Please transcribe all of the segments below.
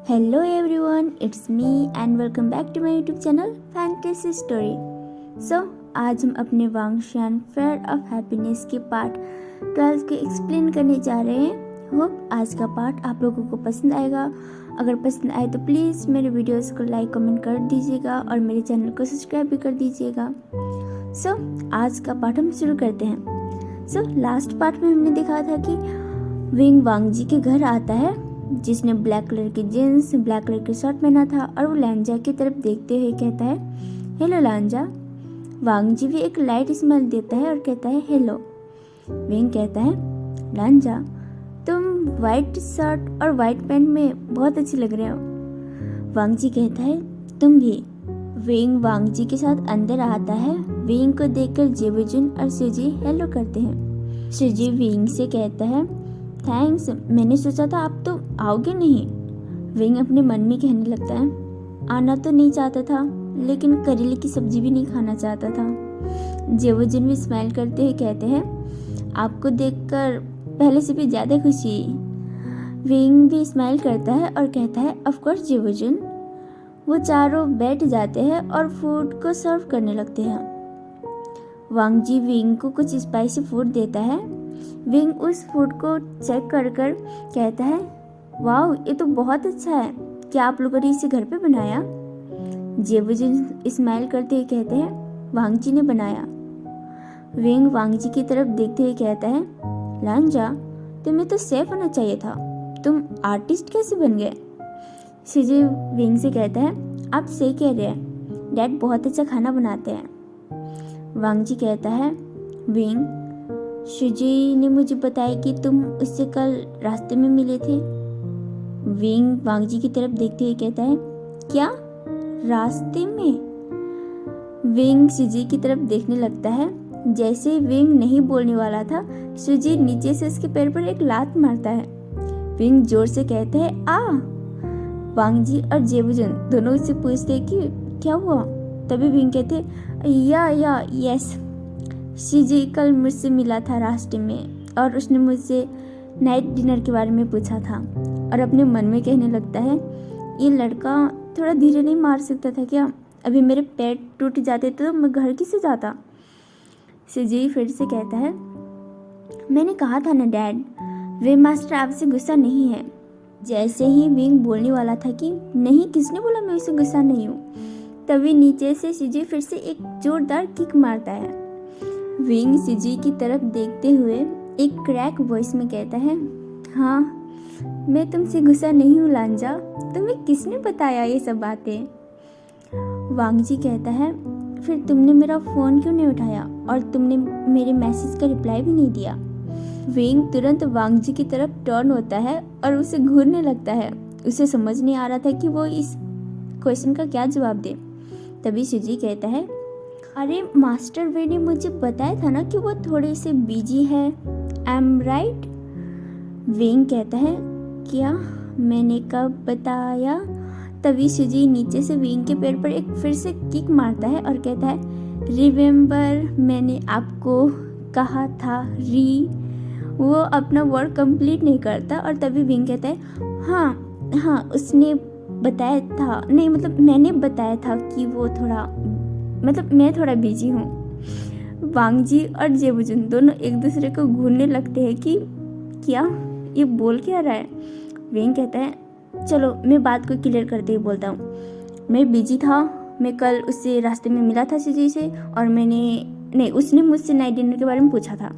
Hello everyone, it's me and welcome back to my YouTube channel Fantasy Story. So आज हम अपने वांगशियान fair of happiness के part 12 को explain करने जा रहे हैं। होप आज का पार्ट आप लोगों को पसंद आएगा। अगर पसंद आए तो प्लीज़ मेरे वीडियोस को लाइक कमेंट कर दीजिएगा और मेरे चैनल को सब्सक्राइब भी कर दीजिएगा। सो आज का पार्ट हम शुरू करते हैं। सो लास्ट पार्ट में हमने देखा था कि विंग वांगजी के घर आता है जिसने ब्लैक कलर की जीन्स ब्लैक कलर की शर्ट पहना था और वो लांजा की तरफ देखते हुए कहता है हेलो लांजा। वांगजी भी एक लाइट स्माइल देता है और कहता है हेलो। विंग कहता है लांजा तुम वाइट शर्ट और वाइट पैंट में बहुत अच्छे लग रहे हो। वांगजी कहता है तुम भी। विंग वांगजी के साथ अंदर आता है। विंग को देखकर जेबुजुन और सुजी हेलो करते हैं। सुजी विंग से कहता है थैंक्स, मैंने सोचा था आप तो आओगे नहीं। विंग अपने मन में कहने लगता है आना तो नहीं चाहता था लेकिन करेले की सब्जी भी नहीं खाना चाहता था। जेबुजुन भी स्माइल करते हुए कहते हैं आपको देखकर पहले से भी ज़्यादा खुशी। विंग भी स्माइल करता है और कहता है ऑफ कोर्स जेबुजुन। वो चारों बैठ जाते हैं और फूड को सर्व करने लगते हैं। वांगजी विंग को कुछ स्पाइसी फूड देता है। विंग उस फूड को चेक कर कहता है वाह ये तो बहुत अच्छा है, क्या आप लोगों ने इसे घर पे बनाया? जेबुजुन स्माइल करते हुए कहते हैं वांगजी ने बनाया। विंग वांगजी की तरफ देखते हुए कहता है लांजा तुम्हें तो शेफ होना चाहिए था, तुम आर्टिस्ट कैसे बन गए? सुजी विंग से कहता है आप सही कह रहे हैं, डैड बहुत अच्छा खाना बनाते हैं। वांगजी कहता है विंग सुजी ने मुझे बताया कि तुम उससे कल रास्ते में मिले थे। विंग वांगजी की तरफ देखते हुए कहता है क्या रास्ते में? विंग सुजी की तरफ देखने लगता है। जैसे ही विंग नहीं बोलने वाला था सुजी नीचे से उसके पैर पर एक लात मारता है। विंग जोर से कहते हैं आ। वांगजी और जेबुजुन दोनों उससे पूछते हैं कि क्या हुआ। तभी विंग कहते या यस, सुजी कल मुझसे मिला था रास्ते में और उसने मुझसे नाइट डिनर के बारे में पूछा था। और अपने मन में कहने लगता है ये लड़का थोड़ा धीरे नहीं मार सकता था क्या? अभी मेरे पैर टूट जाते तो मैं घर किसे जाता? सुजी फिर से कहता है मैंने कहा था ना डैड, वे मास्टर आपसे गुस्सा नहीं है। जैसे ही विंग बोलने वाला था कि नहीं किसने बोला मैं उससे गुस्सा नहीं हूँ, तभी नीचे से सुजी फिर से एक जोरदार किक मारता है। विंग सुजी की तरफ देखते हुए एक क्रैक वॉइस में कहता है हाँ मैं तुमसे गुस्सा नहीं हूँ लांजा, तुम्हें किसने बताया ये सब बातें? वांगजी कहता है फिर तुमने मेरा फ़ोन क्यों नहीं उठाया और तुमने मेरे मैसेज का रिप्लाई भी नहीं दिया? विंग तुरंत वांगजी की तरफ टर्न होता है और उसे घूरने लगता है। उसे समझ नहीं आ रहा था कि वो इस क्वेश्चन का क्या जवाब दे। तभी सुजी कहता है अरे मास्टर वे ने मुझे बताया था ना कि वो थोड़े से बिजी है, आई एम राइट? विंग कहता है क्या मैंने कब बताया? तभी सुजी नीचे से विंग के पैर पर एक फिर से किक मारता है और कहता है रिमेम्बर मैंने आपको कहा था री। वो अपना वर्ड कंप्लीट नहीं करता और तभी विंग कहता है हाँ उसने बताया था, नहीं मतलब मैंने बताया था कि वो थोड़ा मैं थोड़ा बिजी हूँ। वांगजी और जेबुजुन दोनों एक दूसरे को घूरने लगते हैं कि क्या ये बोल क्या रहा है। विंग कहता है चलो मैं बात को क्लियर करते ही बोलता हूँ, मैं बिजी था, मैं कल उससे रास्ते में मिला था सुजी से और उसने मुझसे नाइट डिनर के बारे में पूछा था।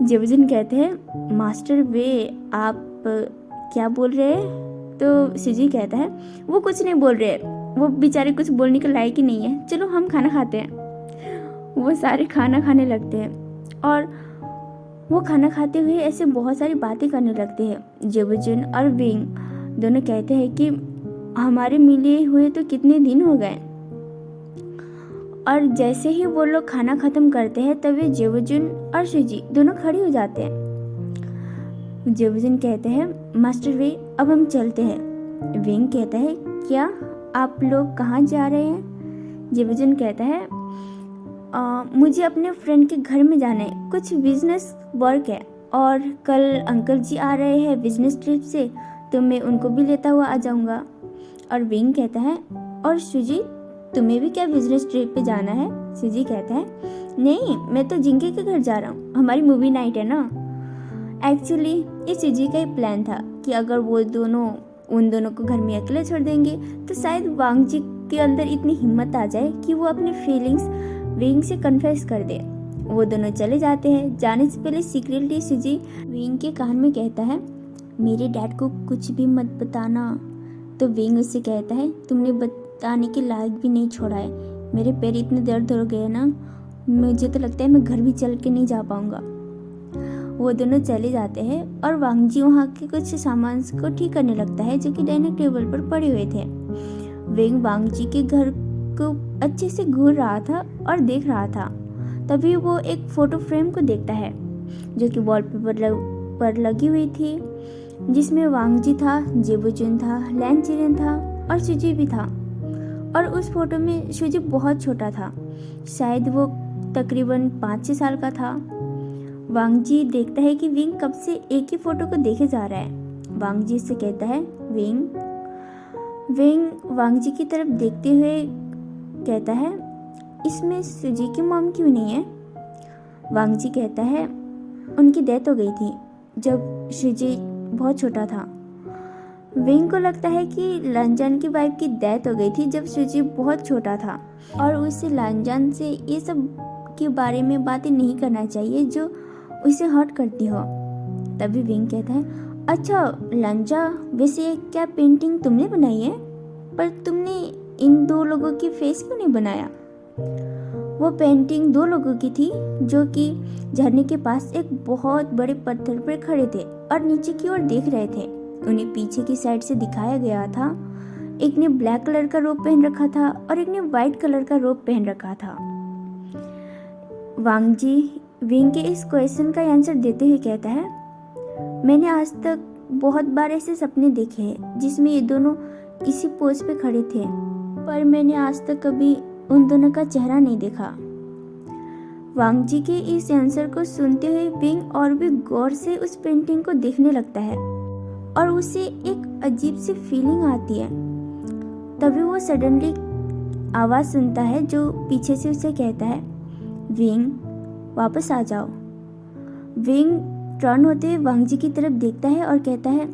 जेबुजुन कहते हैं मास्टर वे आप क्या बोल रहे हैं? तो सुजी कहता है वो कुछ नहीं बोल रहे, वो बेचारे कुछ बोलने के लायक ही नहीं है, चलो हम खाना खाते हैं। वो सारे खाना खाने लगते हैं और वो खाना खाते हुए ऐसे बहुत सारी बातें करने लगते हैं। जेबुजुन और विंग दोनों कहते हैं कि हमारे मिले हुए तो कितने दिन हो गए। और जैसे ही वो लोग खाना खत्म करते हैं तभी जेबुजुन और सुजी दोनों खड़े हो जाते हैं। जेबुजुन कहते हैं मास्टर वे अब हम चलते हैं। विंग कहता है क्या आप लोग कहाँ जा रहे हैं? जेबुजुन कहता है मुझे अपने फ्रेंड के घर में जाना है, कुछ बिजनेस वर्क है और कल अंकल जी आ रहे हैं बिजनेस ट्रिप से, तो मैं उनको भी लेता हुआ आ जाऊँगा। और विंग कहता है, और सुजी तुम्हें भी क्या बिजनेस ट्रिप पे जाना है? सुजी कहता है, नहीं मैं तो जिंके के घर जा रहा हूँ, हमारी मूवी नाइट है ना। एक्चुअली ये सुजी का ही प्लान था कि अगर वो उन दोनों को घर में अकेले छोड़ देंगे तो शायद वांग जी के अंदर इतनी हिम्मत आ जाए कि वो अपनी फीलिंग्स विंग से कन्फेस कर दे। वो दोनों चले जाते हैं। जाने से पहले सीक्रेटली सुजी विंग के कान में कहता है, मेरे डैड को कुछ भी मत बताना। तो विंग उससे कहता है, तुमने बताने के लायक भी नहीं छोड़ा है, मेरे पैर इतने दर्द हो गए ना, मुझे तो लगता है मैं घर भी चल के नहीं जा पाऊंगा। वो दोनों चले जाते हैं और वांग जी वहाँ के कुछ सामान को ठीक करने लगता है जो कि डाइनिंग टेबल पर पड़े हुए थे। विंग वांग जी के घर को अच्छे से घूर रहा था और देख रहा था। तभी वो एक फोटो फ्रेम को देखता है जो कि वॉलपेपर पर लगी हुई थी, जिसमें वांग जी था, जेबुचुन था, लैन चिरेन था और सुजी भी था। और उस फोटो में सुजी बहुत छोटा था, शायद वो तकरीबन 5-6 साल का था। वांग जी देखता है कि विंग कब से एक ही फोटो को देखे जा रहा है। वांग जी से कहता है, विंग वांग जी की तरफ देखते हुए कहता है, इसमें सुजी की मॉम क्यों नहीं है? वांग जी कहता है, उनकी डेथ हो गई थी जब सुजी बहुत छोटा था। विंग को लगता है कि लांजान की वाइफ की डेथ हो गई थी जब सुजी बहुत छोटा था और उसे लांजान से ये सब के बारे में बातें नहीं करना चाहिए जो उसे हर्ट करती हो। तभी विंग कहता है, अच्छा लांजा, वैसे क्या पेंटिंग तुमने बनाई है? पर तुमने इन 2 लोगों की फेस क्यों नहीं बनाया? वो पेंटिंग 2 लोगों की थी जो कि झरने के पास एक बहुत बड़े पत्थर पर खड़े थे और नीचे की ओर देख रहे थे। उन्हें पीछे की साइड से दिखाया गया था। एक ने ब्लैक कलर का रोब पहन रखा था और एक ने व्हाइट कलर का रोब पहन रखा था। वांग जी विंग के इस क्वेश्चन का आंसर देते हुए कहता है, मैंने आज तक बहुत बार ऐसे सपने देखे हैं जिसमें ये दोनों इसी पोज पे खड़े थे, पर मैंने आज तक कभी उन दोनों का चेहरा नहीं देखा। वांग जी के इस आंसर को सुनते हुए विंग और भी गौर से उस पेंटिंग को देखने लगता है और उसे एक अजीब सी फीलिंग आती है। तभी वो सडनली आवाज़ सुनता है जो पीछे से उसे कहता है, विंग वापस आ जाओ। विंग टर्न होते हुए वांग जी की तरफ देखता है और कहता है,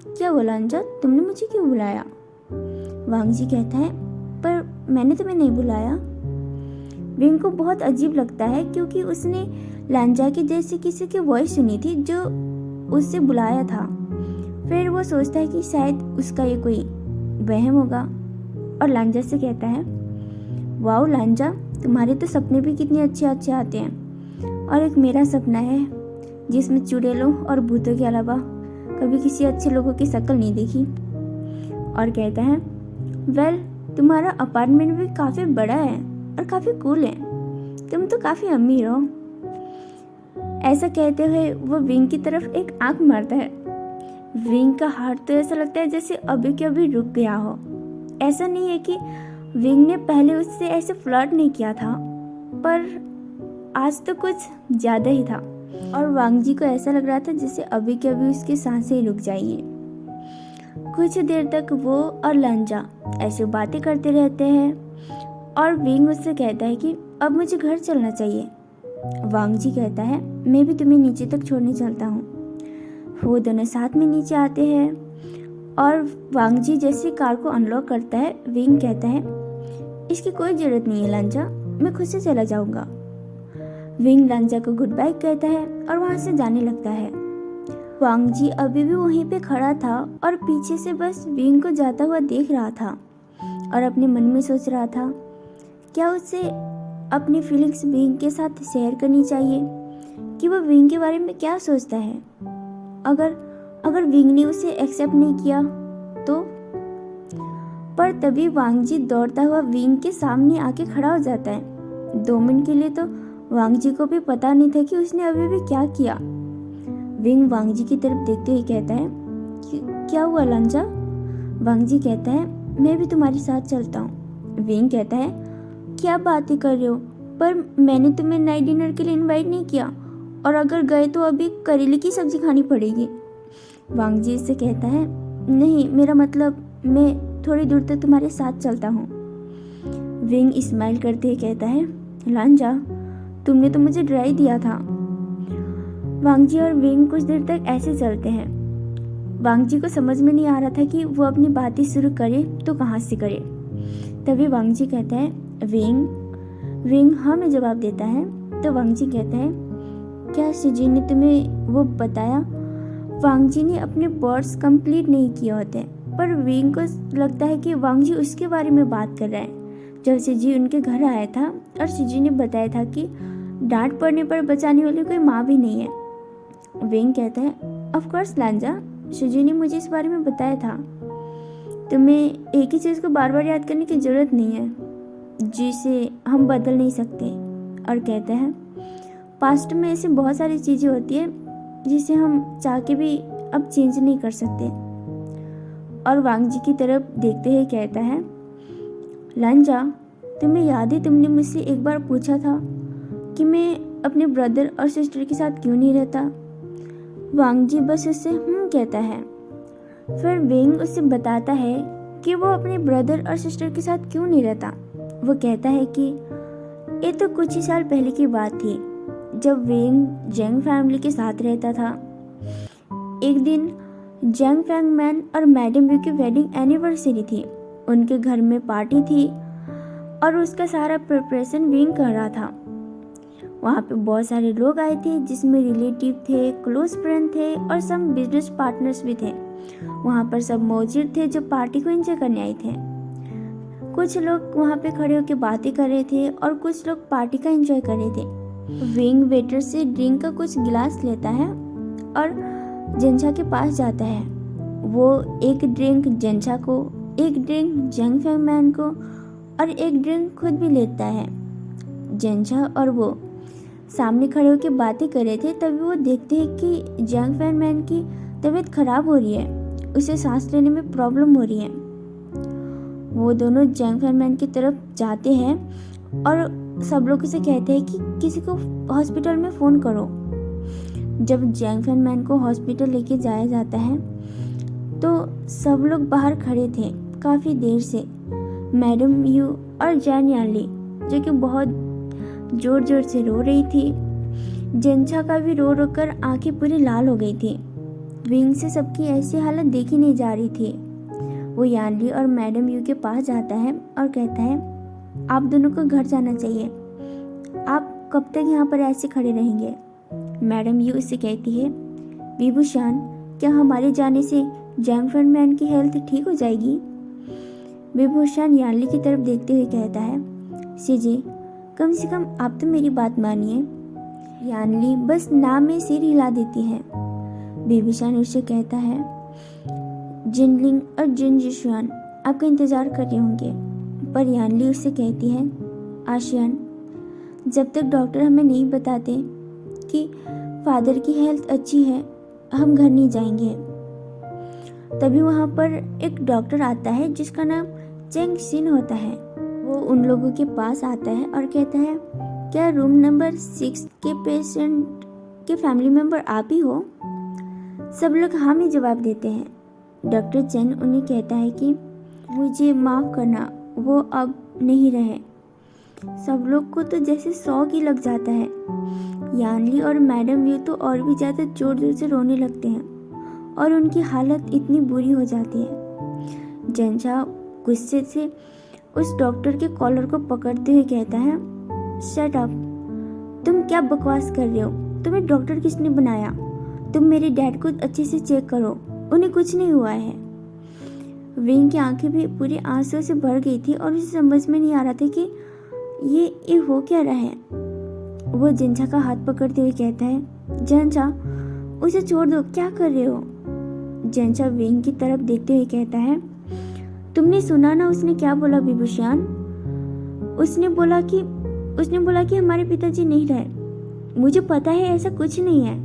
क्या बोला अंजा, तुमने मुझे क्यों बुलाया? वांग जी कहता है, पर मैंने तुम्हें नहीं बुलाया। विंग को बहुत अजीब लगता है क्योंकि उसने लांजा के जैसे किसी की वॉइस सुनी थी जो उससे बुलाया था। फिर वो सोचता है कि शायद उसका ये कोई वहम होगा और लांजा से कहता है, वाओ लांजा, तुम्हारे तो सपने भी कितने अच्छे अच्छे आते हैं। और एक मेरा सपना है जिसमें चुड़ैलों और भूतों के अलावा कभी किसी अच्छे लोगों की शक्ल नहीं देखी। और कहता है, वेल तुम्हारा अपार्टमेंट भी काफ़ी बड़ा है और काफ़ी कूल है, तुम तो काफ़ी अमीर हो। ऐसा कहते हुए वो विंग की तरफ एक आंख मारता है। विंग का हार्ट तो ऐसा लगता है जैसे अभी के अभी रुक गया हो। ऐसा नहीं है कि विंग ने पहले उससे ऐसे फ्लर्ट नहीं किया था, पर आज तो कुछ ज़्यादा ही था और वांग जी को ऐसा लग रहा था जैसे अभी के अभी उसकी सांसें रुक जाएंगी। कुछ देर तक वो और लांजा ऐसे बातें करते रहते हैं और विंग उससे कहता है कि अब मुझे घर चलना चाहिए। वांग जी कहता है, मैं भी तुम्हें नीचे तक छोड़ने चलता हूँ। वो दोनों साथ में नीचे आते हैं और वांग जी जैसे कार को अनलॉक करता है, विंग कहता है, इसकी कोई ज़रूरत नहीं है लांजा, मैं खुद से चला जाऊँगा। विंग लांजा को गुड बाय कहता है और वहाँ से जाने लगता है। वांग जी अभी भी वहीं पे खड़ा था और पीछे से बस विंग को जाता हुआ देख रहा था और अपने मन में सोच रहा था, क्या उसे अपनी फीलिंग्स विंग के साथ शेयर करनी चाहिए कि वो विंग के बारे में क्या सोचता है। अगर विंग ने उसे एक्सेप्ट नहीं किया तो। पर तभी वांग जी दौड़ता हुआ विंग के सामने आके खड़ा हो जाता है। 2 मिनट के लिए तो वांग जी को भी पता नहीं था कि उसने अभी भी क्या किया। विंग वांग जी की तरफ देखते हुए कहता है, क्या हुआ लांजा? वांग जी कहता है, मैं भी तुम्हारे साथ चलता हूँ। विंग कहता है, क्या बातें कर रहे हो, पर मैंने तुम्हें नाइट डिनर के लिए इनवाइट नहीं किया और अगर गए तो अभी करेले की सब्जी खानी पड़ेगी। वांग जी इससे कहता है, नहीं, मेरा मतलब मैं थोड़ी दूर तक तुम्हारे साथ चलता हूँ। विंग स्माइल करते हुए कहता है, लांजा, तुमने तो मुझे डरा ही दिया था। वांगजी और विंग कुछ देर तक ऐसे चलते हैं। वांगजी को समझ में नहीं आ रहा था कि वो अपनी बातें शुरू करे तो कहाँ से करे। तभी वांगजी कहता है, विंग हाँ में जवाब देता है। तो वांगजी कहता है, क्या शिजी ने तुम्हें वो बताया? वांगजी ने अपने वर्ड्स कंप्लीट नहीं किए होते, पर विंग को लगता है कि वांगजी उसके बारे में बात कर रहा है। जब शिजी उनके घर आया था और शिजी ने बताया था कि डांट पड़ने पर बचाने वाली कोई माँ भी नहीं है। विंग कहता है, ऑफ कोर्स लांजा, शिजी ने मुझे इस बारे में बताया था। तुम्हें एक ही चीज़ को बार बार याद करने की जरूरत नहीं है जिसे हम बदल नहीं सकते। और कहता है, पास्ट में ऐसी बहुत सारी चीज़ें होती है जिसे हम चाह के भी अब चेंज नहीं कर सकते। और वांगजी की तरफ देखते हुए कहता है, लांजा, तुम्हें याद है तुमने मुझसे एक बार पूछा था कि मैं अपने ब्रदर और सिस्टर के साथ क्यों नहीं रहता? वांगजी बस उससे कहता है। फिर विंग उससे बताता है कि वो अपने ब्रदर और सिस्टर के साथ क्यों नहीं रहता। वो कहता है कि ये तो कुछ ही साल पहले की बात थी, जब विंग जेंग फैमिली के साथ रहता था। एक दिन जेंग फैंग मैन और मैडम यू की वेडिंग एनिवर्सरी थी। उनके घर में पार्टी थी और उसका सारा प्रिपरेशन विंग कर रहा था। वहाँ पे बहुत सारे लोग आए थे, जिसमें रिलेटिव थे, क्लोज फ्रेंड थे और सब बिजनेस पार्टनर्स भी थे। वहाँ पर सब मौजूद थे जो पार्टी को एंजॉय करने आए थे। कुछ लोग वहाँ पे खड़े होकर बातें कर रहे थे और कुछ लोग पार्टी का एंजॉय कर रहे थे। विंग वेटर से ड्रिंक का कुछ गिलास लेता है और जेंचा के पास जाता है। वो एक ड्रिंक जेंचा को, एक ड्रिंक जेंग फैंग मैन को और एक ड्रिंक खुद भी लेता है। जेंचा और वो सामने खड़े होकर बातें कर रहे थे, तभी वो देखते हैं कि जेंग फैंग मैन की तबीयत खराब हो रही है, उसे सांस लेने में प्रॉब्लम हो रही है। वो दोनों जेंग फैंग मैन की तरफ जाते हैं और सब लोग उसे कहते हैं कि किसी को हॉस्पिटल में फ़ोन करो। जब जेंग फैंग मैन को हॉस्पिटल लेके जाया जाता है तो सब लोग बाहर खड़े थे काफ़ी देर से। मैडम यू और जैन यानली जो कि बहुत जोर जोर से रो रही थी। जेंचा का भी रो रो कर आंखें पूरी लाल हो गई थी। विंग से सबकी ऐसी हालत देखी नहीं जा रही थी। वो यानली और मैडम यू के पास जाता है और कहता है, आप दोनों को घर जाना चाहिए, आप कब तक यहाँ पर ऐसे खड़े रहेंगे? मैडम यू उससे कहती है, विभूषण, क्या हमारे जाने से जेंग फैंग मैन की हेल्थ ठीक हो जाएगी? विभूषण यानली की तरफ देखते हुए कहता है, सीजे, कम से कम आप तो मेरी बात मानिए। यानली बस नाम में सिर हिला देती है। विभूषण उससे कहता है, जिनलिंग और जिन जिशुआन आपका इंतजार कर रहे होंगे। पर यानली उससे कहती है, आशियान, जब तक डॉक्टर हमें नहीं बताते कि फादर की हेल्थ अच्छी है, हम घर नहीं जाएंगे। तभी वहाँ पर एक डॉक्टर आता है जिसका नाम चेंग सिन होता है। वो उन लोगों के पास आता है और कहता है, क्या रूम नंबर 6 के पेशेंट के फैमिली मेंबर आप ही हो? सब लोग हाँ में जवाब देते हैं। डॉक्टर चेन उन्हें कहता है कि मुझे माफ़ करना, वो अब नहीं रहे। सब लोग को तो जैसे 100 की लग जाता है। यानली और मैडम यू तो और भी ज़्यादा जोर जोर से रोने लगते हैं और उनकी हालत इतनी बुरी हो जाती है। जेंचा गुस्से से उस डॉक्टर के कॉलर को पकड़ते हुए कहता है, शट अप, तुम क्या बकवास कर रहे हो? तुम्हें डॉक्टर किसने बनाया? तुम मेरे डैड को अच्छे से चेक करो, उन्हें कुछ नहीं हुआ है। विंग की आंखें भी पूरी आंसू से भर गई थी और उसे समझ में नहीं आ रहा था कि ये हो क्या रहा है। वो जेंचा का हाथ पकड़ते हुए कहता है, जेंचा, उसे छोड़ दो, क्या कर रहे हो? जेंचा विंग की तरफ देखते हुए कहता है, तुमने सुना ना उसने क्या बोला विभूषण? उसने बोला कि हमारे पिताजी नहीं रहे। मुझे पता है ऐसा कुछ नहीं है।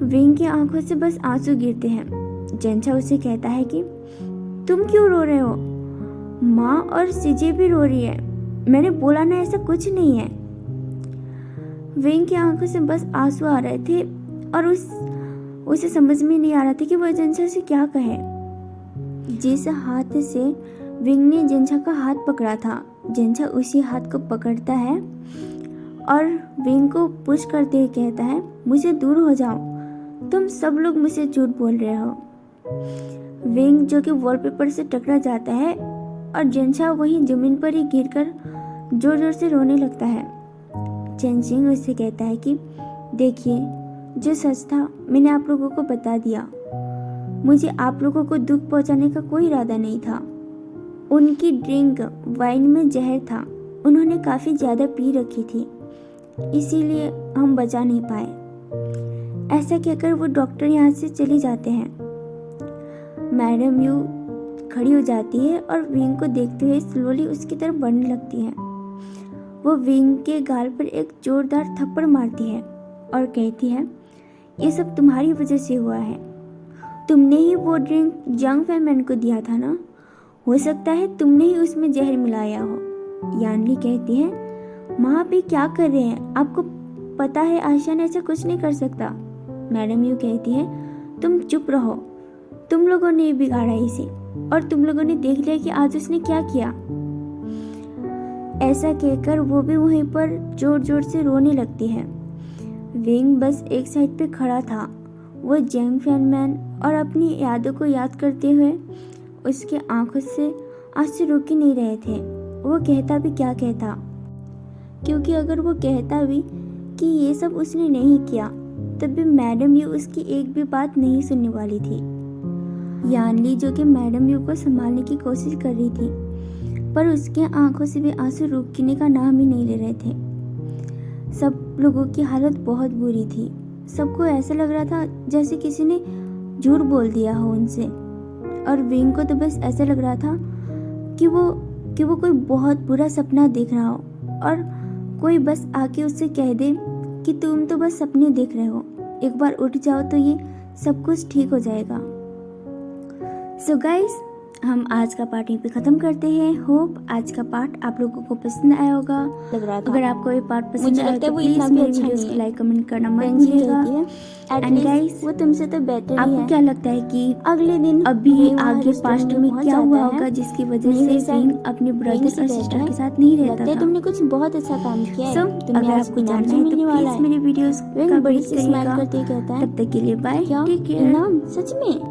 विंग की आंखों से बस आंसू गिरते हैं। जेंचा उसे कहता है कि तुम क्यों रो रहे हो? माँ और सीजे भी रो रही है। मैंने बोला ना ऐसा कुछ नहीं है। विंग की आंखों से बस आंसू आ रहे थे और उसे समझ में नहीं आ रहा था कि वो जेंशा से क्या कहे। जिस हाथ से विंग ने जेंशा का हाथ पकड़ा था, जेंशा उसी हाथ को पकड़ता है और विंग को पुश करते हुए कहता है, मुझे दूर हो जाओ, तुम सब लोग मुझे झूठ बोल रहे हो। विंग जो कि वॉलपेपर से टकरा जाता है और जेंशा वहीं जमीन पर ही गिरकर जोर जोर से रोने लगता है। चेनजिंग उससे कहता है कि देखिए, जो सच था मैंने आप लोगों को बता दिया, मुझे आप लोगों को दुख पहुंचाने का कोई इरादा नहीं था। उनकी ड्रिंक वाइन में जहर था, उन्होंने काफ़ी ज़्यादा पी रखी थी, इसीलिए हम बचा नहीं पाए। ऐसा कहकर वो डॉक्टर यहाँ से चले जाते हैं। मैडम यू खड़ी हो जाती है और विंग को देखते हुए स्लोली उसकी तरफ बढ़ने लगती है। वो विंग के गाल पर एक जोरदार थप्पड़ मारती है और कहती है, ये सब तुम्हारी वजह से हुआ है, तुमने ही वो ड्रिंक जंग फैमैन को दिया था ना, हो सकता है तुमने ही उसमें जहर मिलाया हो। यानली कहती है, माँ आप ये क्या कर रहे हैं, आपको पता है आशियान ऐसा कुछ नहीं कर सकता। मैडम यू कहती है, तुम चुप रहो, तुम लोगों ने ही बिगाड़ा इसे और तुम लोगों ने देख लिया कि आज उसने क्या किया। ऐसा कहकर वो भी वहीं पर जोर जोर से रोने लगती है। विंग बस एक साइड पे खड़ा था। वो जंग फैनमैन और अपनी यादों को याद करते हुए उसके आंखों से आंसू रुक ही नहीं रहे थे। वो कहता भी क्या कहता, क्योंकि अगर वो कहता भी कि ये सब उसने नहीं किया तब भी मैडम यू उसकी एक भी बात नहीं सुनने वाली थी। यानली जो कि मैडम यू को संभालने की कोशिश कर रही थी, पर उसके आंखों से भी आंसू रुकने का नाम ही नहीं ले रहे थे। सब लोगों की हालत बहुत बुरी थी। सबको ऐसा लग रहा था जैसे किसी ने झूठ बोल दिया हो उनसे, और विंग को तो बस ऐसा लग रहा था कि वो कोई बहुत बुरा सपना देख रहा हो और कोई बस आके उससे कह दे कि तुम तो बस सपने देख रहे हो, एक बार उठ जाओ तो ये सब कुछ ठीक हो जाएगा। सो गाइस, हम आज का पार्ट यहीं पे ख़त्म करते हैं। होप आज का पार्ट आप लोगों को पसंद आया होगा। लग रहा था। अगर आपको ये पार्ट पसंद आया तो वो प्लीज इतना भी मेरे अच्छा वीडियोस नहीं को है। लाइक कमेंट करना मत भूलिएगा। एंड गाइस, वो तुमसे तो बेटर ही आपको है। क्या लगता है कि अगले दिन अभी विंग वहाँ आगे रेस्टोरेंट पास्ट में में पहुंच क्या जाता हुआ है। होगा जिसकी वजह विंग से ऐसा- विंग अपने विंग ब्रदर से और कहता सिस्टर है, के साथ नहीं रहता लगता है था। तुमने कुछ बहुत अच्छा काम किया है। अगर आपको जानना है तो प्लीज मेरे वीडियोस का विंग बड़ी वेट सी स्माइल करिएगा। करते ही कहता है, तब तक के लिए बाय, क्या टेक केयर। इनाम सच में?